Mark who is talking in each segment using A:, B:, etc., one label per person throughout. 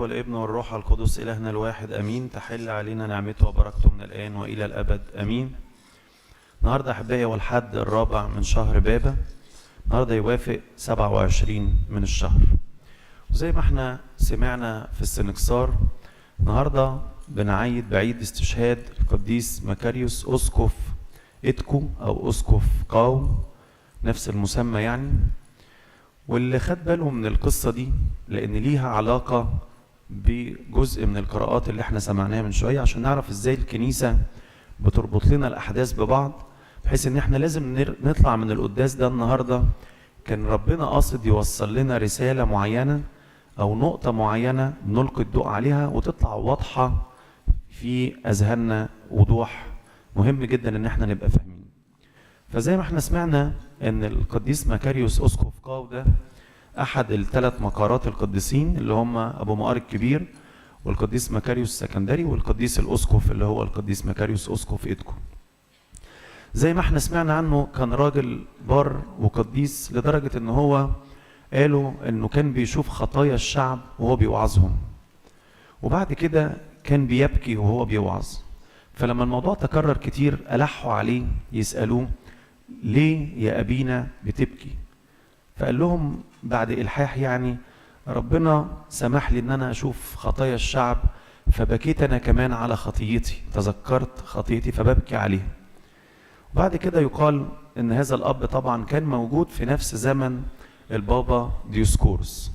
A: والابن والروح القدس إلهنا الواحد أمين. تحل علينا نعمته وبركته من الآن وإلى الأبد أمين. النهاردة أحبائي هو الحد الرابع من شهر بابا. النهاردة يوافق 27 من الشهر، وزي ما احنا سمعنا في السنكسار النهاردة بنعيد بعيد استشهاد القديس مكاريوس أسقف إتكو أو أسقف قاو، نفس المسمى يعني. واللي خد باله من القصة دي لأن ليها علاقة بجزء من القراءات اللي احنا سمعناها من شوية، عشان نعرف ازاي الكنيسة بتربط لنا الأحداث ببعض، بحيث ان احنا لازم نطلع من القداس ده النهاردة كان ربنا قاصد يوصل لنا رسالة معينة أو نقطة معينة نلقي الضوء عليها وتطلع واضحة في أذهاننا وضوح مهم جدا ان احنا نبقى فاهمين. فزي ما احنا سمعنا ان القديس مكاريوس أسقف قاو ده احد الثلاث مقارات القديسين اللي هم ابو مقار الكبير والقديس مكاريوس السكندري والقديس الاسقف اللي هو القديس مكاريوس اسقف إتكو. زي ما احنا سمعنا عنه كان راجل بار وقديس لدرجة ان هو قالوا انه كان بيشوف خطايا الشعب وهو بيوعظهم، وبعد كده كان بيبكي وهو بيوعظ. فلما الموضوع تكرر كتير ألحوا عليه يسألوه ليه يا أبينا بتبكي؟ فقال لهم بعد إلحاح يعني ربنا سمح لي ان انا اشوف خطايا الشعب فبكيت انا كمان على خطيتي، تذكرت خطيتي فببكي عليها. وبعد كده يقال ان هذا الاب طبعا كان موجود في نفس زمن البابا ديوسكورس،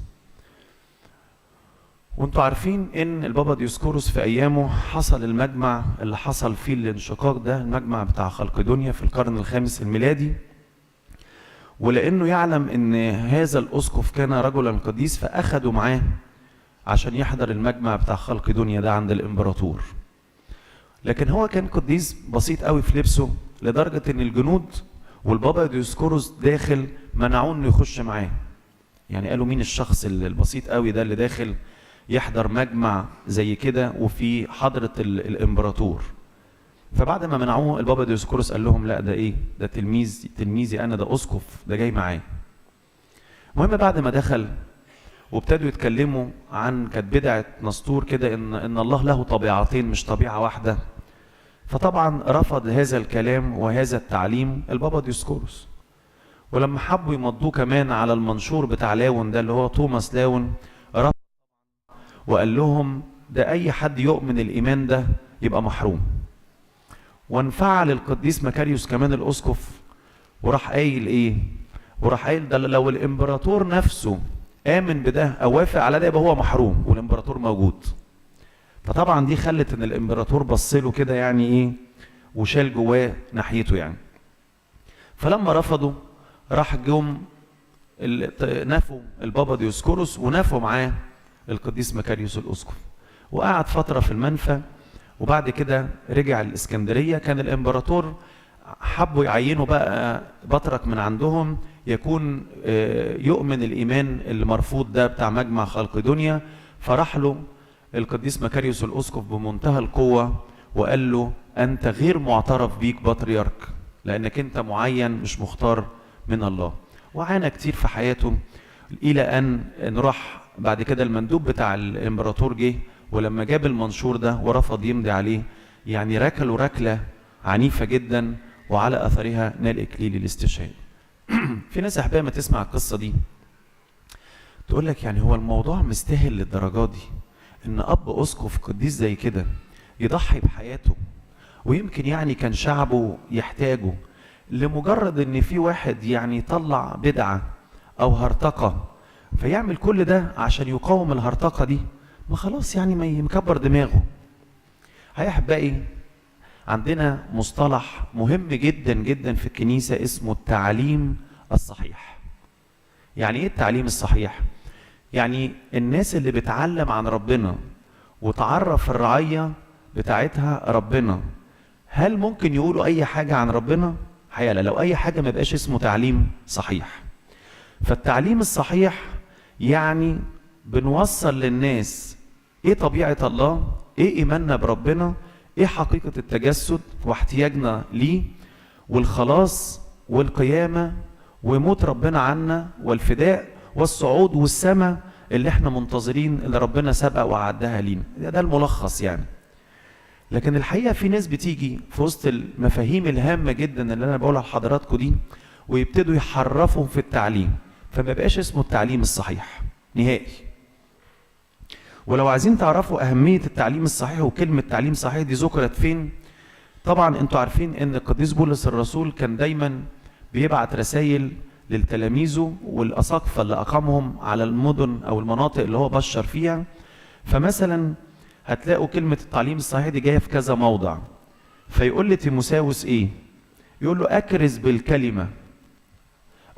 A: وانتوا عارفين ان البابا ديوسكورس في ايامه حصل المجمع اللي حصل فيه الانشقاق ده، المجمع بتاع خلقدونيا في القرن الخامس الميلادي. ولانه يعلم ان هذا الاسقف كان رجلا قديس فاخدوا معاه عشان يحضر المجمع بتاع خلقدونيا ده عند الامبراطور. لكن هو كان قديس بسيط قوي في لبسه لدرجه ان الجنود والبابا ديوسكوروس داخل منعوه انه يخش معاه. يعني قالوا مين الشخص البسيط قوي ده اللي داخل يحضر مجمع زي كده وفي حضره الامبراطور؟ فبعد ما منعوه البابا ديوسكوروس قال لهم لا ده ايه ده تلميذي انا، ده اسقف، ده جاي معايا. المهم بعد ما دخل وابتدوا يتكلموا عن كانت بدعه نسطور كده ان الله له طبيعتين مش طبيعه واحده، فطبعا رفض هذا الكلام وهذا التعليم البابا ديوسكوروس. ولما حبوا يمضوه كمان على المنشور بتاع لاون ده اللي هو توماس لاون رفض وقال لهم ده اي حد يؤمن الايمان ده يبقى محروم. وانفعل القديس مكاريوس كمان الاسقف وراح قايل ايه؟ وراح قايل ده لو الامبراطور نفسه امن بده او وافق على ده يبقى هو محروم والامبراطور موجود. فطبعا دي خلت ان الامبراطور بص له كده يعني ايه وشال جواه ناحيته يعني. فلما رفضوا راح جم نفوا البابا ديوسكوروس ونفوا معاه القديس مكاريوس الاسقف، وقعد فتره في المنفى. وبعد كده رجع الاسكندريه. كان الامبراطور حبوا يعينوا بقى بطرك من عندهم يكون يؤمن الايمان اللي مرفوض ده بتاع مجمع خلقدونيا. فراح له القديس مكاريوس الاسقف بمنتهى القوه وقال له انت غير معترف بيك بطريرك لانك انت معين مش مختار من الله. وعانى كتير في حياته الى ان راح بعد كده المندوب بتاع الامبراطور جه، ولما جاب المنشور ده ورفض يمضي عليه يعني ركلوا ركله عنيفه جدا، وعلى اثرها نال اكليل الاستشهاد. في ناس احبائي ما تسمع القصه دي تقول لك يعني هو الموضوع مستاهل للدرجات دي ان اب اسقف قديس زي كده يضحي بحياته ويمكن يعني كان شعبه يحتاجه لمجرد ان في واحد يعني يطلع بدعه او هرطقه فيعمل كل ده عشان يقاوم الهرطقه دي؟ ما خلاص يعني ما يكبر دماغه. هيا احبائي عندنا مصطلح مهم جدا جدا في الكنيسه اسمه التعليم الصحيح. يعني ايه التعليم الصحيح؟ يعني الناس اللي بتعلم عن ربنا وتعرف الرعيه بتاعتها ربنا، هل ممكن يقولوا اي حاجه عن ربنا؟ حقيقة لو اي حاجه ما يبقاش اسمه تعليم صحيح. فالتعليم الصحيح يعني بنوصل للناس ايه طبيعة الله، ايه ايماننا بربنا، ايه حقيقة التجسد واحتياجنا ليه والخلاص والقيامة وموت ربنا عنا والفداء والصعود والسماء اللي احنا منتظرين اللي ربنا سبق وعدها لينا. ده الملخص يعني. لكن الحقيقة في ناس بتيجي في وسط المفاهيم الهامة جدا اللي انا بقولها لحضراتكم دي ويبتدوا يحرفوا في التعليم، فما بقاش اسمه التعليم الصحيح نهائي. ولو عايزين تعرفوا أهمية التعليم الصحيح وكلمة تعليم صحيح دي ذكرت فين، طبعا انتوا عارفين ان القديس بولس الرسول كان دايما بيبعت رسائل للتلاميذه والأساقفة اللي أقامهم على المدن أو المناطق اللي هو بشر فيها. فمثلا هتلاقوا كلمة التعليم الصحيح دي جاية في كذا موضع. فيقول لتيموساوس ايه؟ يقول له أكرز بالكلمة،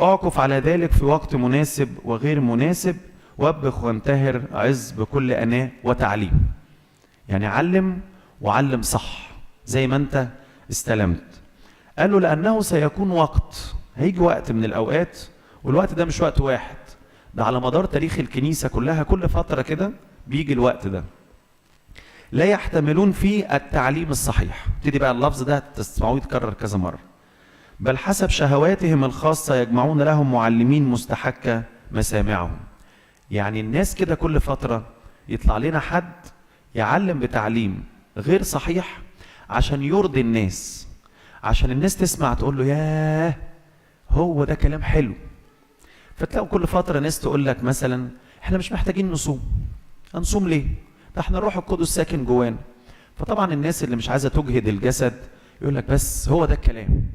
A: أعكف على ذلك في وقت مناسب وغير مناسب، وبخ وانتهر، عز بكل أناة وتعليم. يعني علم وعلم صح زي ما انت استلمت. قال له لأنه سيكون وقت، هيجي وقت من الأوقات، والوقت ده مش وقت واحد، ده على مدار تاريخ الكنيسة كلها كل فترة كده بيجي الوقت ده لا يحتملون فيه التعليم الصحيح. ابتدي بقى اللفظ ده تسمعوه يتكرر كذا مرة. بل حسب شهواتهم الخاصة يجمعون لهم معلمين مستحكة مسامعهم. يعني الناس كده كل فترة يطلع لنا حد يعلم بتعليم غير صحيح عشان يرضي الناس، عشان الناس تسمع تقول له ياه هو ده كلام حلو. فتلاقوا كل فترة ناس تقول لك مثلا احنا مش محتاجين نصوم. هنصوم ليه؟ ده احنا الروح القدس ساكن جوانا. فطبعا الناس اللي مش عايزة تجهد الجسد يقول لك بس هو ده الكلام.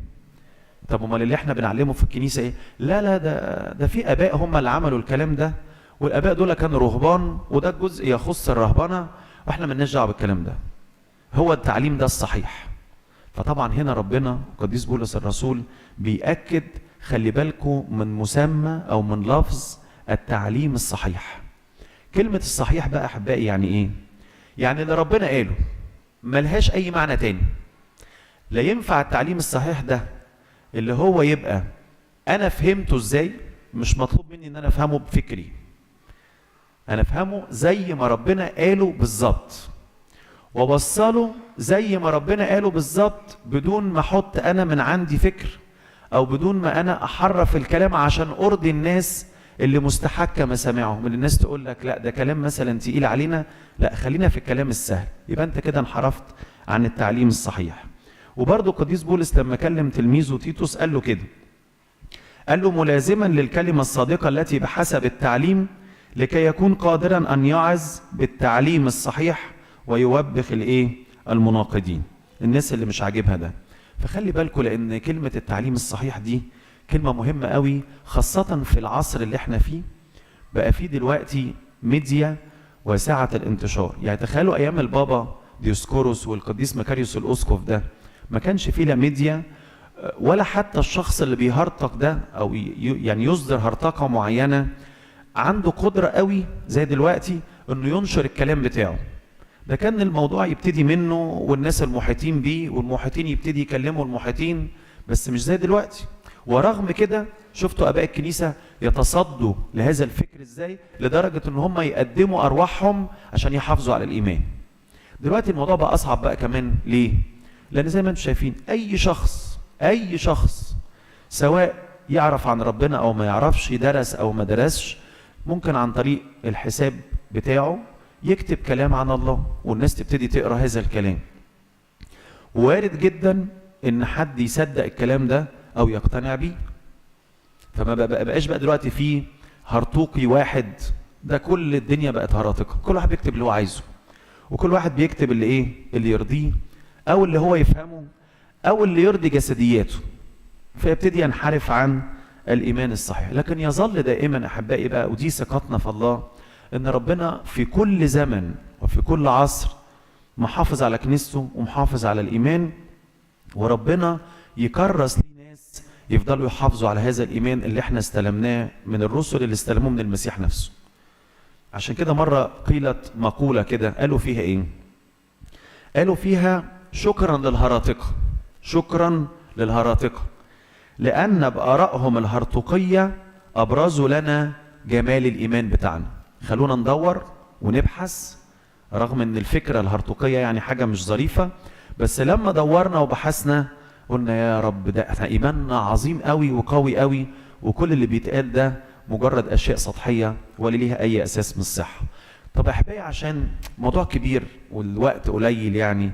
A: طب امال اللي احنا بنعلمه في الكنيسة ايه؟ لا ده في اباء هم اللي عملوا الكلام ده، والاباء دول كانوا رهبان، وده الجزء يخص الرهبنه، واحنا مالناش دعوه بالكلام ده. هو التعليم ده الصحيح. فطبعا هنا ربنا القديس بولس الرسول بيأكد خلي بالكم من مسمى او من لفظ التعليم الصحيح. كلمه الصحيح بقى احبائي يعني ايه؟ يعني اللي ربنا قاله ملهاش اي معنى تاني. لا ينفع التعليم الصحيح ده اللي هو يبقى انا فهمته ازاي، مش مطلوب مني ان انا افهمه بفكري، انا افهمه زي ما ربنا قاله بالظبط، ووصله زي ما ربنا قاله بالظبط، بدون ما احط انا من عندي فكر، او بدون ما انا احرف الكلام عشان ارضي الناس اللي مستحكه مسامعهم. اللي الناس تقول لك لا ده كلام مثلا تقيل علينا، لا خلينا في الكلام السهل، يبقى انت كده انحرفت عن التعليم الصحيح. وبرضه القديس بولس لما كلم تلميذه تيتوس قال له كده، قال له ملازما للكلمه الصادقه التي بحسب التعليم، لكي يكون قادرا ان يعظ بالتعليم الصحيح ويوبخ المناقضين، الناس اللي مش عاجبها ده. فخلي بالكم لان كلمه التعليم الصحيح دي كلمه مهمه قوي، خاصه في العصر اللي احنا فيه. بقى فيه دلوقتي ميديا واسعه الانتشار. يعني تخيلوا ايام البابا ديوسكوروس والقديس مكاريوس الاسقف ده ما كانش فيه لا ميديا ولا حتى الشخص اللي بيهرطق ده او يعني يصدر هرطقه معينه عنده قدره قوي زي دلوقتي انه ينشر الكلام بتاعه. ده كان الموضوع يبتدي منه والناس المحيطين بيه، والمحيطين يبتدي يكلموا المحيطين، بس مش زي دلوقتي. ورغم كده شفتوا اباء الكنيسه يتصدوا لهذا الفكر ازاي، لدرجه ان هم يقدموا ارواحهم عشان يحافظوا على الايمان. دلوقتي الموضوع بقى اصعب بقى كمان. ليه؟ لان زي ما انتم شايفين اي شخص سواء يعرف عن ربنا او ما يعرفش، درس او ما درسش، ممكن عن طريق الحساب بتاعه يكتب كلام عن الله والناس تبتدي تقرا هذا الكلام. وارد جدا ان حد يصدق الكلام ده او يقتنع بيه. فما بقاش بقى دلوقتي فيه هرطوقي واحد، ده كل الدنيا بقت هراطقه، كل واحد بيكتب اللي هو عايزه، وكل واحد بيكتب اللي يرضيه او اللي هو يفهمه او اللي يرضي جسدياته، فيبتدي ينحرف عن الايمان الصحيح. لكن يظل دائما احبائي بقى، ودي ثقتنا في الله، ان ربنا في كل زمن وفي كل عصر محافظ على كنيسته ومحافظ على الايمان، وربنا يكرس لي ناس يفضلوا يحافظوا على هذا الايمان اللي احنا استلمناه من الرسل اللي استلموه من المسيح نفسه. عشان كده مره قيلت مقوله كده، قالوا فيها ايه؟ قالوا فيها شكرا للهراطقه لان بارائهم الهرطقيه ابرزوا لنا جمال الايمان بتاعنا. خلونا ندور ونبحث، رغم ان الفكره الهرطقيه يعني حاجه مش ظريفه، بس لما دورنا وبحثنا قلنا يا رب ده احنا ايماننا عظيم قوي وقوي قوي، وكل اللي بيتقال ده مجرد اشياء سطحيه ولا ليها اي اساس من الصحه. طب احبائي عشان موضوع كبير والوقت قليل، يعني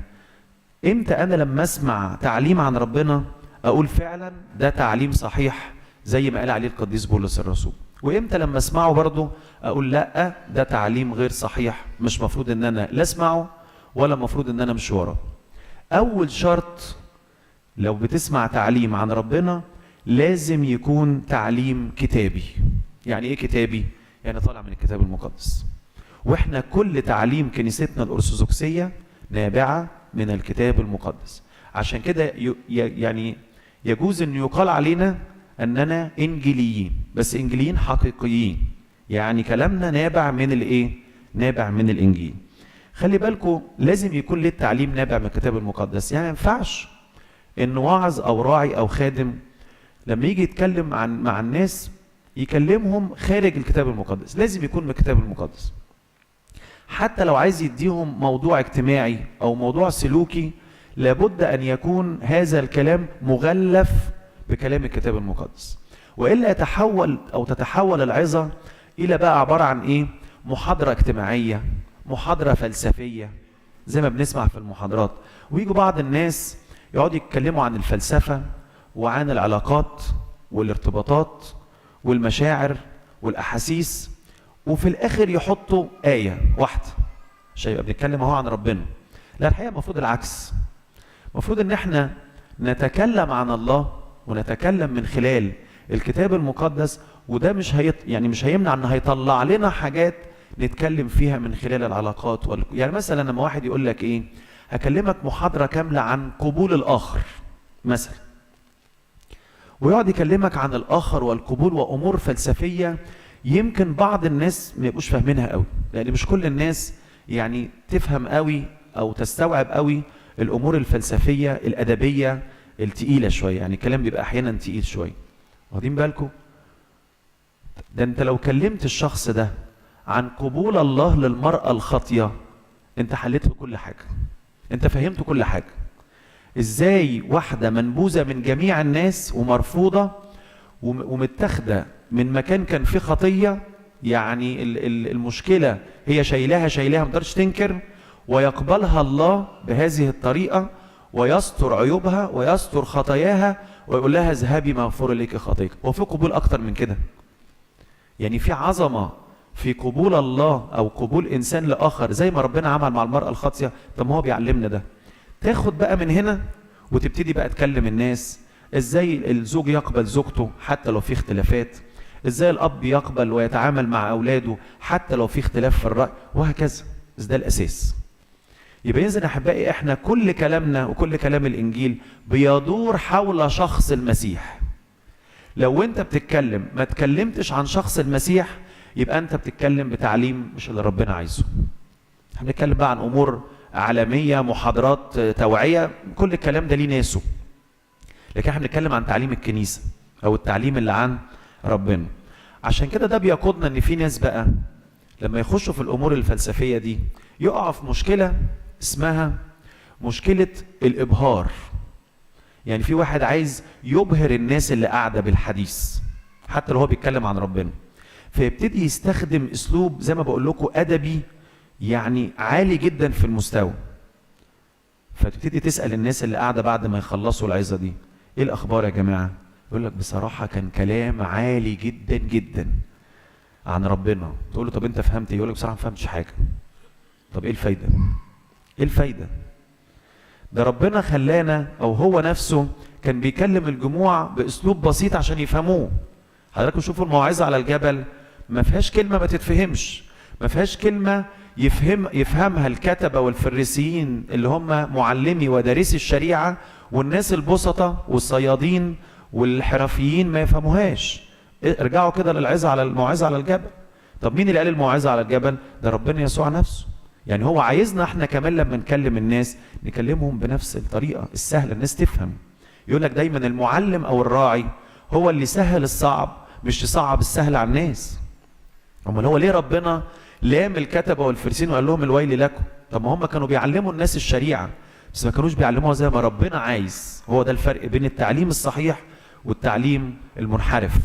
A: امتى انا لما اسمع تعليم عن ربنا اقول فعلا ده تعليم صحيح زي ما قال عليه القديس بولس الرسول، وامتى لما اسمعه برضه اقول لا ده تعليم غير صحيح، مش مفروض ان انا لا اسمعه ولا مفروض ان انا امشي وراه. اول شرط لو بتسمع تعليم عن ربنا لازم يكون تعليم كتابي. يعني ايه كتابي؟ يعني طالع من الكتاب المقدس. واحنا كل تعليم كنيستنا الارثوذكسيه نابعه من الكتاب المقدس. عشان كده يعني يجوز ان يقال علينا اننا انجيليين، بس انجيليين حقيقيين، يعني كلامنا نابع من الايه؟ نابع من الانجيل. خلي بالكم لازم يكون للتعليم نابع من الكتاب المقدس. يعني ما ينفعش ان واعظ او راعي او خادم لما يجي يتكلم مع الناس يكلمهم خارج الكتاب المقدس، لازم يكون من الكتاب المقدس. حتى لو عايز يديهم موضوع اجتماعي او موضوع سلوكي لابد ان يكون هذا الكلام مغلف بكلام الكتاب المقدس، والا تتحول العظه الى بقى عباره عن ايه؟ محاضره اجتماعيه، محاضره فلسفيه زي ما بنسمع في المحاضرات. ويجوا بعض الناس يقعدوا يتكلموا عن الفلسفه وعن العلاقات والارتباطات والمشاعر والاحاسيس، وفي الاخر يحطوا ايه واحده عشان يبقى بنتكلم اهو عن ربنا. لا، الحقيقه المفروض العكس. المفروض ان احنا نتكلم عن الله ونتكلم من خلال الكتاب المقدس، وده مش هيمنع ان هيطلع لنا حاجات نتكلم فيها من خلال العلاقات يعني مثلا لما واحد يقول لك ايه، هكلمك محاضره كامله عن قبول الاخر مثلا، ويقعد يكلمك عن الاخر والقبول وامور فلسفيه يمكن بعض الناس ما يبقوش فاهمينها قوي، لان مش كل الناس يعني تفهم قوي او تستوعب قوي الامور الفلسفيه الادبيه التقيله شويه، يعني الكلام بيبقى احيانا تقيل شويه. واخدين بالكم؟ ده انت لو كلمت الشخص ده عن قبول الله للمراه الخاطيه انت حلت له كل حاجه، انت فهمت كل حاجه. ازاي واحده منبوذه من جميع الناس ومرفوضه ومتاخده من مكان كان فيه خطيه، يعني المشكله هي شايلاها ما تقدرش تنكر، ويقبلها الله بهذه الطريقه ويستر عيوبها ويستر خطاياها ويقول لها اذهبي مغفور لك خطيئتك. هو في قبول اكتر من كده؟ يعني في عظمه في قبول الله او قبول انسان لاخر زي ما ربنا عمل مع المراه الخاطيه؟ طب ما هو بيعلمنا ده. تاخد بقى من هنا وتبتدي بقى تكلم الناس ازاي الزوج يقبل زوجته حتى لو في اختلافات، ازاي الاب يقبل ويتعامل مع اولاده حتى لو في اختلاف في الراي، وهكذا. بس ده الاساس. يبقى اذا احبائي احنا كل كلامنا وكل كلام الانجيل بيدور حول شخص المسيح. لو انت بتتكلم ما تكلمتش عن شخص المسيح يبقى انت بتتكلم بتعليم مش اللي ربنا عايزه. احنا بنتكلم بقى عن امور عالميه، محاضرات توعيه، كل الكلام ده ليه ناسه، لكن احنا بنتكلم عن تعليم الكنيسه او التعليم اللي عن ربنا. عشان كده ده بيقودنا ان في ناس بقى لما يخشوا في الامور الفلسفيه دي يقعوا في مشكله اسمها مشكله الابهار. يعني في واحد عايز يبهر الناس اللي قاعده بالحديث حتى لو هو بيتكلم عن ربنا، فيبتدي يستخدم اسلوب زي ما بقول لكم ادبي يعني عالي جدا في المستوى. فتبتدي تسال الناس اللي قاعده بعد ما يخلصوا العظه دي ايه الاخبار يا جماعه؟ يقول لك بصراحه كان كلام عالي جدا جدا عن ربنا. تقول له طب انت فهمت ايه؟ يقول لك بصراحه ما فهمتش حاجه. طب ايه الفايده؟ ايه الفايده؟ ده ربنا خلانا او هو نفسه كان بيكلم الجموع باسلوب بسيط عشان يفهموه. حضراتكم شوفوا الموعظه على الجبل ما فيهاش كلمه ما تتفهمش، ما فيهاش كلمه يفهمها الكتبه والفريسيين اللي هم معلمي ودارسي الشريعه والناس البسطه والصيادين والحرفيين ما يفهموهاش. ارجعوا كده للعظه على الموعظه على الجبل. طب مين اللي قال الموعظه على الجبل؟ ده ربنا يسوع نفسه. يعني هو عايزنا احنا كمان لما نكلم الناس نكلمهم بنفس الطريقه السهله الناس تفهم. يقول لك دايما المعلم او الراعي هو اللي سهل الصعب مش يصعب السهل على الناس. امال هو ليه ربنا لام الكتبه والفريسيين وقال لهم الويل لكم؟ طب ما هم كانوا بيعلموا الناس الشريعه بس ما كانوش بيعلموها زي ما ربنا عايز. هو ده الفرق بين التعليم الصحيح والتعليم المنحرف.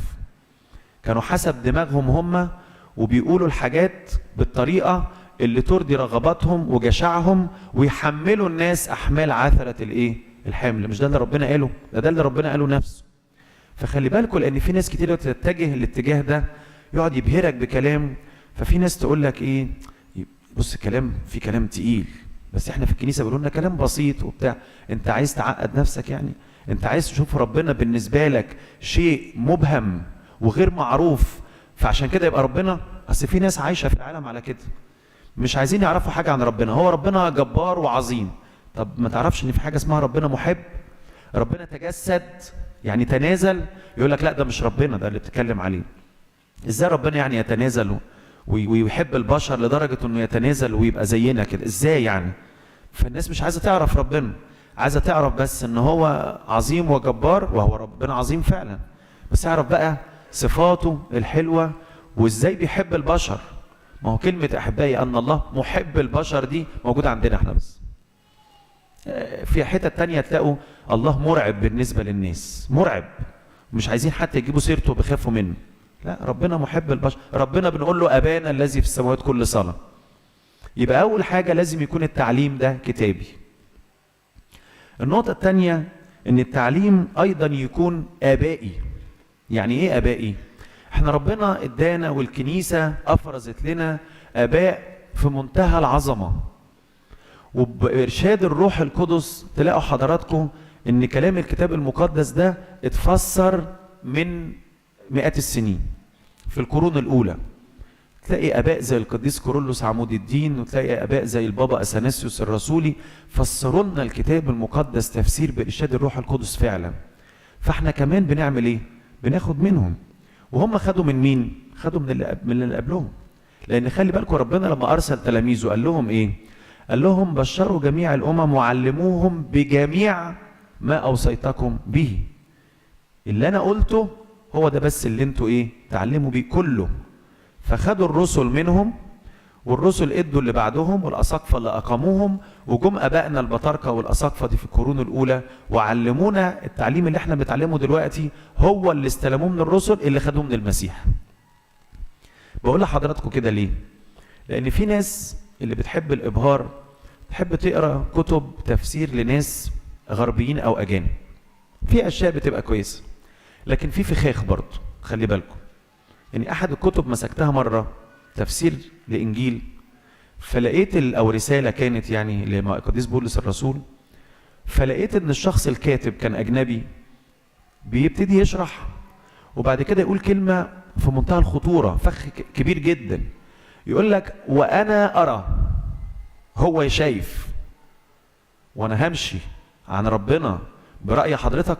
A: كانوا حسب دماغهم هم، وبيقولوا الحاجات بالطريقة اللي ترضي رغباتهم وجشعهم، ويحملوا الناس أحمال عثرة الإيه؟ الحمل. مش ده اللي ربنا قاله؟ ده اللي ربنا قاله نفسه. فخلي بالكم، لأن في ناس كتير تتجه الاتجاه ده، يقعد يبهرك بكلام. ففي ناس تقول لك إيه؟ بص كلام، في كلام تقيل، بس احنا في الكنيسة بيقولوا لنا كلام بسيط وبتاع. انت عايز تعقد نفسك يعني؟ انت عايز تشوف ربنا بالنسبة لك شيء مبهم وغير معروف، فعشان كده يبقى ربنا؟ اصل في ناس عايشة في العالم على كده، مش عايزين يعرفوا حاجة عن ربنا. هو ربنا جبار وعظيم. طب ما تعرفش ان في حاجة اسمها ربنا محب؟ ربنا تجسد يعني تنازل. يقول لك لا ده مش ربنا، ده اللي بتتكلم عليه. ازاي ربنا يعني يتنازل ويحب البشر لدرجة انه يتنازل ويبقى زينا كده؟ ازاي يعني؟ فالناس مش عايزة تعرف ربنا، عايزة تعرف بس ان هو عظيم وجبار، وهو ربنا عظيم فعلا، بس اعرف بقى صفاته الحلوة وازاي بيحب البشر. ما هو كلمة احبائي ان الله محب البشر دي موجودة عندنا احنا بس. في حتة تانية تلاقوا الله مرعب بالنسبة للناس، مرعب، مش عايزين حتى يجيبوا سيرته بيخافوا منه. لا، ربنا محب البشر. ربنا بنقول له أبانا الذي في السماوات كل صلاة. يبقى أول حاجة لازم يكون التعليم ده كتابي. النقطة الثانية إن التعليم أيضا يكون آبائي. يعني إيه آبائي؟ إحنا ربنا إدانا والكنيسة أفرزت لنا آباء في منتهى العظمة، وبإرشاد الروح القدس تلاقوا حضراتكم إن كلام الكتاب المقدس ده اتفسر من مئات السنين في القرون الأولى. تلاقي آباء زي القديس كورولوس عمود الدين، وتلاقي آباء زي البابا أثناسيوس الرسولي فسروا لنا الكتاب المقدس تفسير بإرشاد الروح القدس فعلا. فاحنا كمان بنعمل إيه؟ بناخد منهم. وهم خدوا من مين؟ خدوا من اللي قبلهم. لأن خلي بالكم ربنا لما أرسل تلاميذه قال لهم إيه؟ قال لهم بشروا جميع الأمم وعلموهم بجميع ما أوصيتكم به. اللي أنا قلته هو ده بس اللي انتوا ايه؟ تعلموا بيه كله. فخدوا الرسل منهم، والرسل ادوا اللي بعدهم، والاساقفه اللي اقاموهم، وجم ابائنا البطاركه والاساقفه دي في القرون الاولى وعلمونا التعليم اللي احنا بنتعلمه دلوقتي، هو اللي استلموه من الرسل اللي خدوه من المسيح. بقول لحضراتكم كده ليه؟ لان في ناس اللي بتحب الابهار تحب تقرا كتب تفسير لناس غربيين او اجانب. في اشياء بتبقى كويسه، لكن في فخاخ برضه، خلي بالكم. يعني احد الكتب مسكتها مره تفسير لانجيل، فلقيت او رساله كانت يعني لقديس بولس الرسول، فلقيت ان الشخص الكاتب كان اجنبي بيبتدي يشرح، وبعد كده يقول كلمه في منتهى الخطوره، فخ كبير جدا. يقول لك وانا ارى، هو شايف، وانا همشي عن ربنا براي حضرتك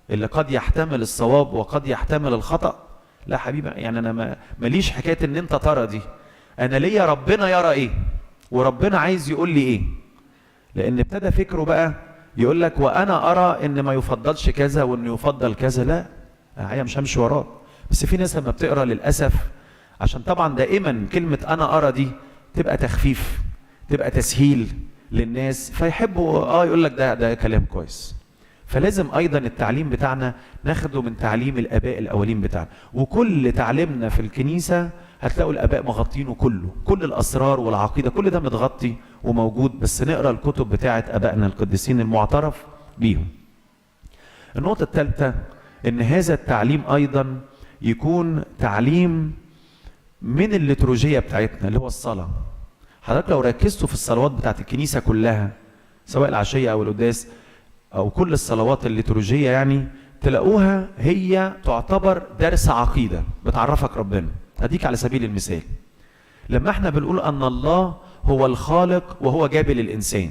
A: اللي قد يحتمل الصواب وقد يحتمل الخطأ. لا حبيبي، يعني انا ماليش حكايه ان انت ترى دي، انا ليا ربنا يرى ايه، وربنا عايز يقول لي ايه. لان ابتدى فكره بقى يقول لك وانا ارى ان ما يفضلش كذا وانه يفضل كذا. لا، هي مش همشي وراه. بس في ناس لما بتقرا للاسف، عشان طبعا دائما كلمه انا ارى دي تبقى تخفيف، تبقى تسهيل للناس، فيحبوا يقول لك ده كلام كويس. فلازم ايضا التعليم بتاعنا ناخده من تعليم الاباء الاولين بتاعنا. وكل تعليمنا في الكنيسه هتلاقوا الاباء مغطينه كله، كل الاسرار والعقيده كل ده متغطي وموجود، بس نقرا الكتب بتاعه ابائنا القديسين المعترف بيهم. النقطه الثالثه ان هذا التعليم ايضا يكون تعليم من الليتورجيه بتاعتنا اللي هو الصلاه. حضرتك لو ركزتوا في الصلوات بتاعه الكنيسه كلها، سواء العشيه او القداس او كل الصلوات الليتورجيه، يعني تلاقوها هي تعتبر درس عقيده بتعرفك ربنا. هديك على سبيل المثال، لما احنا بنقول ان الله هو الخالق وهو جابل الانسان،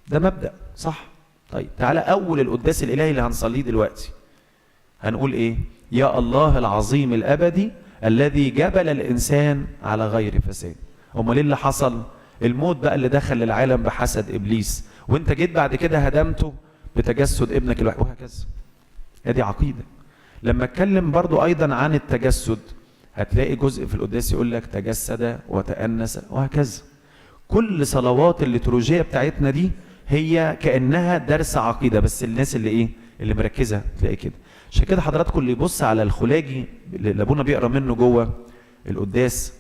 A: ده مبدأ صح؟ طيب تعالى اول القداس الالهي اللي هنصليه دلوقتي هنقول ايه؟ يا الله العظيم الابدي الذي جبل الانسان على غير فساد. امال ايه اللي حصل؟ الموت بقى اللي دخل للعالم بحسد ابليس، وانت جيت بعد كده هدمته بتجسد ابنك الوحيد، وهكذا. هذه عقيده. لما اتكلم برضو ايضا عن التجسد هتلاقي جزء في القداس يقول لك تجسد وتأنس وهكذا. كل صلوات الليتورجيه بتاعتنا دي هي كأنها درس عقيدة، بس الناس اللي ايه اللي مركزة تلاقي كده. عشان كده حضراتكم اللي يبص على الخلاجي اللي ابونا بيقرا منه جوه القداس،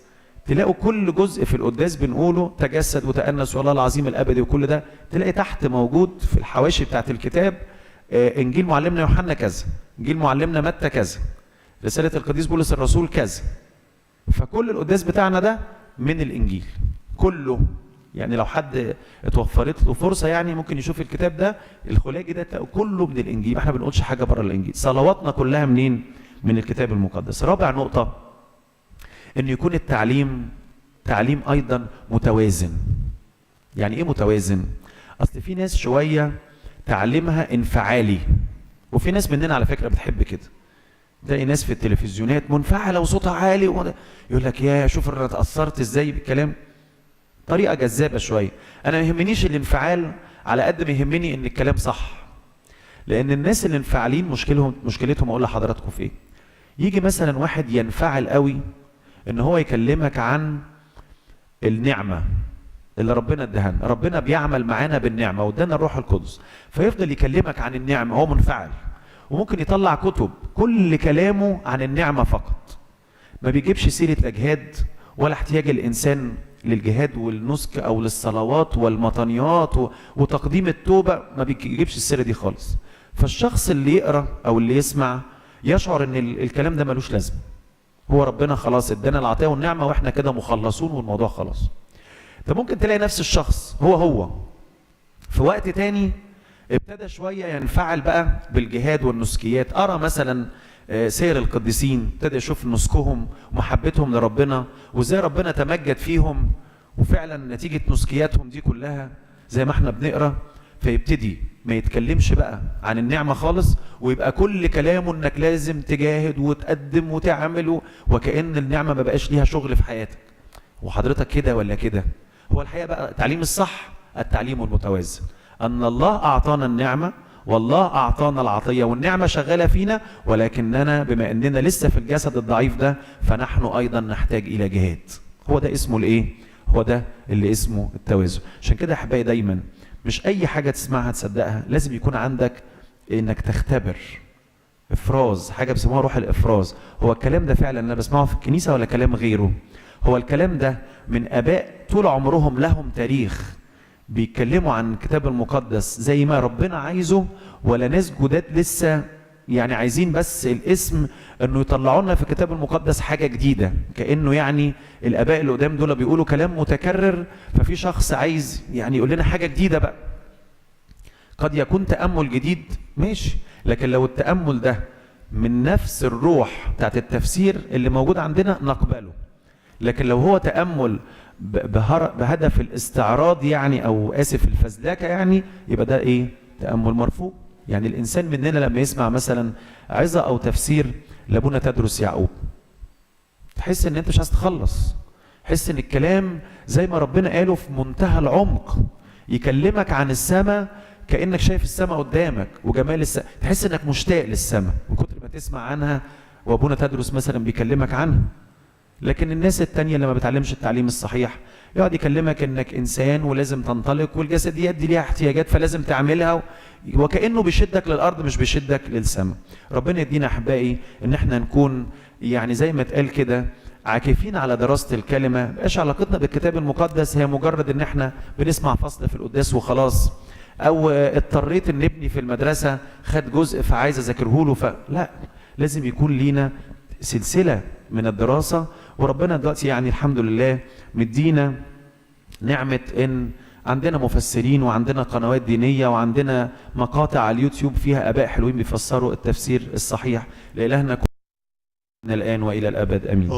A: تلاقوا كل جزء في القداس بنقوله تجسد وتأنس والله العظيم الأبدي وكل ده، تلاقي تحت موجود في الحواشي بتاعت الكتاب إنجيل معلمنا يوحنا كذا، إنجيل معلمنا متى كذا، رسالة القديس بولس الرسول كذا. فكل القداس بتاعنا ده من الإنجيل كله. يعني لو حد اتوفرت له فرصة يعني ممكن يشوف الكتاب ده الخلاجي ده تلاقوا كله من الإنجيل، احنا ما بنقولش حاجة بره الإنجيل. صلواتنا كلها منين؟ من الكتاب المقدس. رابع نقطة، ان يكون التعليم تعليم ايضا متوازن. يعني ايه متوازن؟ اصل في ناس شويه تعليمها انفعالي، وفي ناس مننا على فكره بتحب كده. تلاقي ناس في التلفزيونات منفعله وصوتها عالي يقول لك يا شوف انا اتاثرت ازاي بالكلام، طريقه جذابه شويه. انا ما يهمنيش الانفعال على قد ما يهمني ان الكلام صح. لان الناس اللي انفعالين مشكلتهم اقول لحضراتكم في ايه؟ يجي مثلا واحد ينفعل قوي ان هو يكلمك عن النعمة اللي ربنا اداها لنا، ربنا بيعمل معانا بالنعمة وادانا الروح القدس، فيفضل يكلمك عن النعمة، هو منفعل. وممكن يطلع كتب كل كلامه عن النعمة فقط، ما بيجيبش سيرة الجهاد ولا احتياج الانسان للجهاد والنسك او للصلوات والمطنيات وتقديم التوبة، ما بيجيبش السيرة دي خالص. فالشخص اللي يقرأ او اللي يسمع يشعر ان الكلام ده ملوش لازمة، هو ربنا خلاص ادانا العطيه والنعمه واحنا كده مخلصون والموضوع خلاص. انت ممكن تلاقي نفس الشخص هو في وقت تاني ابتدى شويه ينفعل بقى بالجهاد والنسكيات، ارى مثلا سير القديسين، ابتدى يشوف نسكهم ومحبتهم لربنا وازاي ربنا تمجد فيهم، وفعلا نتيجه نسكياتهم دي كلها زي ما احنا بنقرا، فيبتدي ما يتكلمش بقى عن النعمة خالص، ويبقى كل كلامه انك لازم تجاهد وتقدم وتعمل، وكأن النعمة ما بقاش ليها شغل في حياتك. وحضرتك كده ولا كده؟ هو الحقيقة بقى التعليم الصح التعليم المتوازن، ان الله اعطانا النعمة والله اعطانا العطية والنعمة شغالة فينا، ولكننا بما اننا لسه في الجسد الضعيف ده فنحن ايضا نحتاج الى جهاد. هو ده اسمه الايه؟ هو ده اللي اسمه التوازن. عشان كده يا احبائي دايما مش اي حاجة تسمعها تصدقها، لازم يكون عندك انك تختبر افراز، حاجة بيسموها روح الافراز. هو الكلام ده فعلا انا بسمعه في الكنيسة ولا كلام غيره؟ هو الكلام ده من اباء طول عمرهم لهم تاريخ بيتكلموا عن الكتاب المقدس زي ما ربنا عايزه، ولا ناس جداد لسه يعني عايزين بس الاسم انه يطلعوا لنا في الكتاب المقدس حاجة جديدة، كأنه يعني الاباء اللي قدام دول بيقولوا كلام متكرر، ففي شخص عايز يعني يقول لنا حاجة جديدة بقى. قد يكون تأمل جديد ماشي، لكن لو التأمل ده من نفس الروح بتاعت التفسير اللي موجود عندنا نقبله. لكن لو هو تأمل بهدف الاستعراض يعني او اسف الفزلكة يعني، يبقى ده ايه؟ تأمل مرفوض. يعني الانسان مننا لما يسمع مثلا عظة او تفسير لابونا تدرس يعقوب، تحس ان انت مش عايز تخلص، تحس ان الكلام زي ما ربنا قاله في منتهى العمق، يكلمك عن السماء كأنك شايف السماء قدامك وجمال السماء، تحس انك مشتاق للسماء من كتر ما تسمع عنها وابونا تدرس مثلا بيكلمك عنها. لكن الناس التانية اللي ما بتعلمش التعليم الصحيح يقعد يكلمك انك انسان ولازم تنطلق والجسديات دي ليها احتياجات فلازم تعملها، وكأنه بيشدك للارض مش بيشدك للسماء. ربنا يدينا احبائي ان احنا نكون يعني زي ما اتقال كده عاكفين على دراسة الكلمة، مبقاش علاقتنا بالكتاب المقدس هي مجرد ان احنا بنسمع فصل في القداس وخلاص، او اضطريت ان ابني في المدرسة خد جزء فعايز اذاكره له، فلا، لازم يكون لينا سلسلة من الدراسة. وربنا دلوقتي يعني الحمد لله مدينا نعمة ان عندنا مفسرين وعندنا قنوات دينية وعندنا مقاطع على اليوتيوب فيها اباء حلوين بيفسروا التفسير الصحيح. لإلهنا كل من الآن وإلى الأبد آمين.